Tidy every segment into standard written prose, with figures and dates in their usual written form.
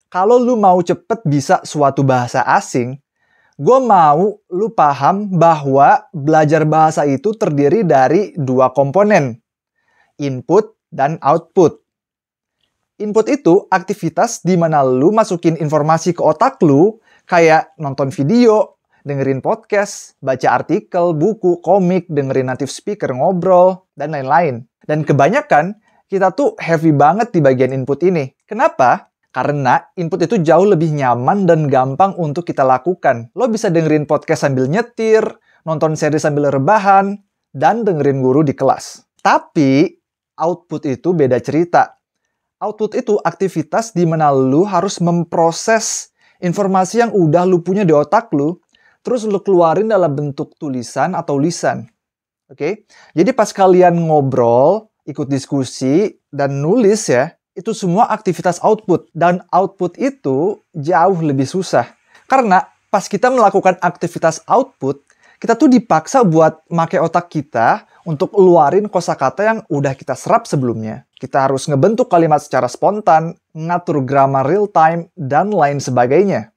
Kalau lu mau cepet bisa suatu bahasa asing, gue mau lu paham bahwa belajar bahasa itu terdiri dari dua komponen, input dan output. Input itu aktivitas di mana lu masukin informasi ke otak lu, kayak nonton video, dengerin podcast, baca artikel, buku, komik, dengerin native speaker ngobrol, dan lain-lain. Dan kebanyakan, kita tuh heavy banget di bagian input ini. Kenapa? Karena input itu jauh lebih nyaman dan gampang untuk kita lakukan. Lo bisa dengerin podcast sambil nyetir, nonton series sambil rebahan, dan dengerin guru di kelas. Tapi, output itu beda cerita. Output itu aktivitas di mana lu harus memproses informasi yang udah lu punya di otak lu, terus lu keluarin dalam bentuk tulisan atau lisan. Oke? Jadi pas kalian ngobrol, ikut diskusi, dan nulis ya, itu semua aktivitas output. Dan output itu jauh lebih susah. Karena pas kita melakukan aktivitas output, kita tuh dipaksa buat make otak kita untuk keluarin kosakata yang udah kita serap sebelumnya. Kita harus ngebentuk kalimat secara spontan, ngatur grammar real time, dan lain sebagainya.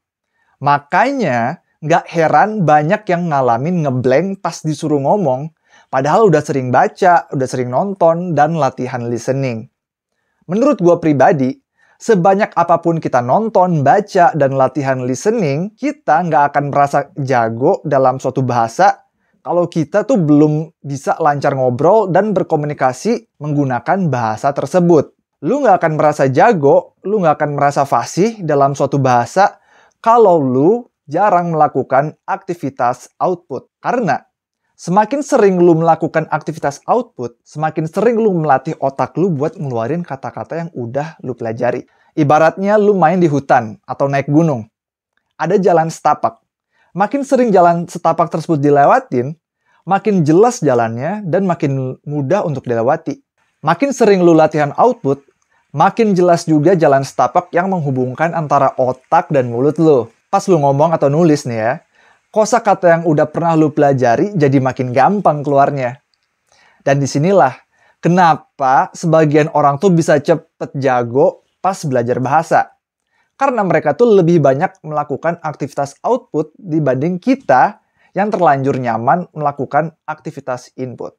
Makanya, nggak heran banyak yang ngalamin ngeblank pas disuruh ngomong, padahal udah sering baca, udah sering nonton, dan latihan listening. Menurut gue pribadi, sebanyak apapun kita nonton, baca, dan latihan listening, kita nggak akan merasa jago dalam suatu bahasa kalau kita tuh belum bisa lancar ngobrol dan berkomunikasi menggunakan bahasa tersebut. Lu nggak akan merasa jago, lu nggak akan merasa fasih dalam suatu bahasa kalau lu jarang melakukan aktivitas output. Karena semakin sering lu melakukan aktivitas output, semakin sering lu melatih otak lu buat ngeluarin kata-kata yang udah lu pelajari. Ibaratnya lu main di hutan atau naik gunung. Ada jalan setapak. Makin sering jalan setapak tersebut dilewatin, makin jelas jalannya dan makin mudah untuk dilewati. Makin sering lu latihan output, makin jelas juga jalan setapak yang menghubungkan antara otak dan mulut lu. Pas lu ngomong atau nulis nih ya, kosakata yang udah pernah lu pelajari jadi makin gampang keluarnya. Dan disinilah kenapa sebagian orang tuh bisa cepet jago pas belajar bahasa. Karena mereka tuh lebih banyak melakukan aktivitas output dibanding kita yang terlanjur nyaman melakukan aktivitas input.